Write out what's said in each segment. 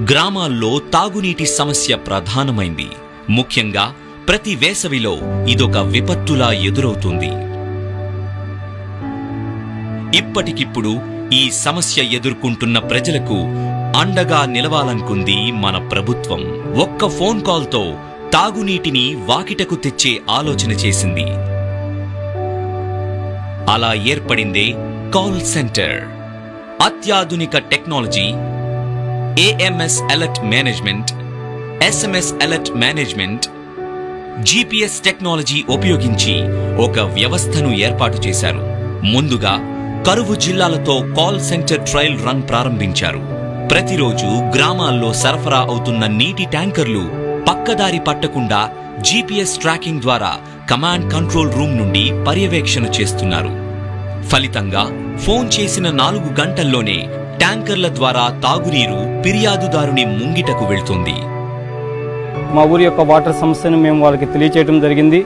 గ్రామాల్లో తాగునీటి సమస్య ప్రధానమైంది. ముఖ్యంగా ప్రతి వేసవిలో ఇదొక విపత్తులా ఎదురవుతుంది. ఇప్పటికిప్పుడు ఈ సమస్య ఎదుర్కొంటున్న ప్రజలకు అండగా నిలవాలనుకుంది మన ప్రభుత్వం. ఒక్క ఫోన్ కాల్తో తాగునీటిని వాకిటకు తెచ్చే ఆలోచన చేసింది. అలా ఏర్పడిందే కాల్ సెంటర్. అత్యాధునిక technology, AMS alert management, SMS alert management, GPS technology ఉపయోగించి ఒక వ్యవస్థను ఏర్పాటు చేశారు. ముందుగా కరువు జిల్లాలతో కాల్ సెంటర్ ట్రయల్ రన్ ప్రారంభించారు. ప్రతిరోజు గ్రామాల్లో సరఫరా అవుతున్న నీటి ట్యాంకర్లు పక్కదారి పట్టకుండా GPS ట్రాకింగ్ ద్వారా కమాండ్ కంట్రోల్ రూమ్ నుండి పర్యవేక్షణ చేస్తున్నారు. ఫలితంగా ఫోన్ చేసిన 4 గంటల్లోనే ట్యాంకర్ల ద్వారా తాగునీరు ఫిర్యాదుదారుని ముంగిటకు వెళ్తుంది. మా ఊరి యొక్క వాటర్ సమస్యను మేము వాళ్ళకి తెలియచేయడం జరిగింది.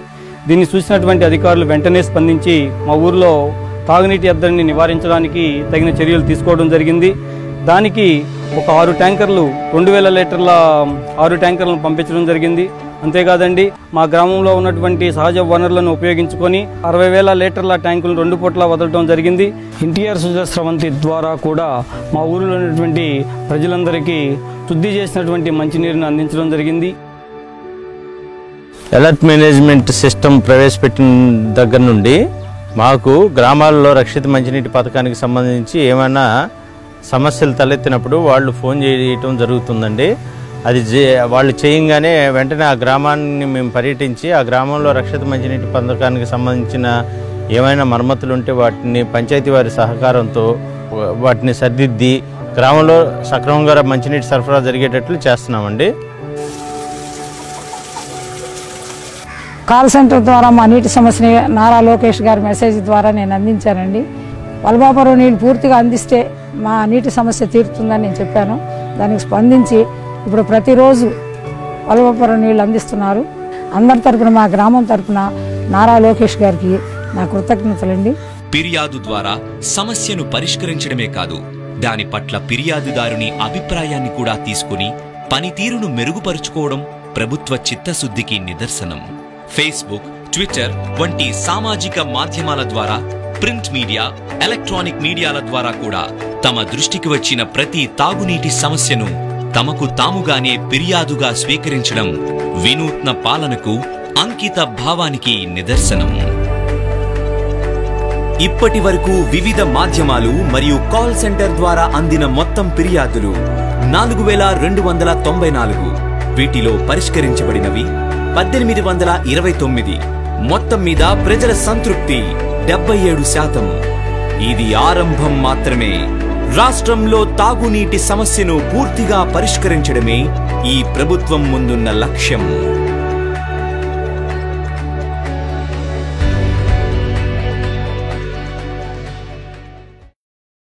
దీన్ని చూసినటువంటి అధికారులు వెంటనే స్పందించి మా ఊరిలో తాగునీటి ఎద్దడిని నివారించడానికి తగిన చర్యలు తీసుకోవడం జరిగింది. దానికి ఒక 6 ట్యాంకర్లు 2000 లీటర్ల 6 ట్యాంకర్లను పంపించడం జరిగింది. అంతేకాదండి, మా గ్రామంలో ఉన్నటువంటి సహజ వనరులను ఉపయోగించుకొని 60,000 లీటర్ల ట్యాంకులను 2 పూట్ల వదలడం జరిగింది. ఎన్టీఆర్ సుజల స్రవంతి ద్వారా కూడా మా ఊరిలో ఉన్నటువంటి ప్రజలందరికీ శుద్ధి చేసినటువంటి మంచినీరుని అందించడం జరిగింది. అలర్ట్ మేనేజ్మెంట్ సిస్టమ్ ప్రవేశపెట్టిన దగ్గర నుండి మాకు గ్రామాల్లో రక్షిత మంచినీటి పథకానికి సంబంధించి ఏమైనా సమస్యలు తలెత్తినప్పుడు వాళ్ళు ఫోన్ చేయటం జరుగుతుందండి. అది వాళ్ళు చేయంగానే వెంటనే ఆ గ్రామాన్ని మేము పర్యటించి ఆ గ్రామంలో రక్షిత మంచినీటి పథకానికి సంబంధించిన ఏమైనా మరమ్మతులు ఉంటే వాటిని పంచాయతీ వారి సహకారంతో వాటిని సరిదిద్ది గ్రామంలో సక్రమంగా మంచినీటి సరఫరా జరిగేటట్లు చేస్తున్నామండి. కాల్ సెంటర్ ద్వారా మా నీటి సమస్యని నారా లోకేష్ గారి మెసేజ్ ద్వారా నేను అందించానండి. వలభాపురం నీళ్ళు పూర్తిగా అందిస్తే మా నీటి సమస్య తీరుతుందని నేను చెప్పాను. దానికి స్పందించి ఇప్పుడు ప్రతిరోజు వలభాపురం నీళ్ళు అందిస్తున్నారు. అందరి తరపున, మా గ్రామం తరపున నారా లోకేష్ గారికి నా కృతజ్ఞతలండి. ఫిర్యాదు ద్వారా సమస్యను పరిష్కరించడమే కాదు, దాని పట్ల ఫిర్యాదుదారుని అభిప్రాయాన్ని కూడా తీసుకుని పనితీరును మెరుగుపరుచుకోవడం ప్రభుత్వ చిత్తశుద్ధికి నిదర్శనం. ఫేస్బుక్, ట్విట్టర్ వంటి సామాజిక మాధ్యమాల ద్వారా, ప్రింట్ మీడియా, ఎలక్ట్రానిక్ మీడియాల ద్వారా కూడా తమ దృష్టికి వచ్చిన ప్రతి తాగునీటి సమస్యను తమకు తాముగానే ఫిర్యాదుగా స్వీకరించడం వినూత్న పాలనకు, అంకిత భావానికి నిదర్శనం. ఇప్పటి వరకు వివిధ మాధ్యమాలు మరియు కాల్ సెంటర్ ద్వారా అందిన మొత్తం ఫిర్యాదులు 4294. వీటిలో పరిష్కరించబడినవి 1829. మొత్తం మీద ప్రజల సంతృప్తి 77%. ఇది ఆరంభం మాత్రమే. రాష్ట్రంలో తాగునీటి సమస్యను పూర్తిగా పరిష్కరించడమే ఈ ప్రభుత్వం ముందున్న లక్ష్యం.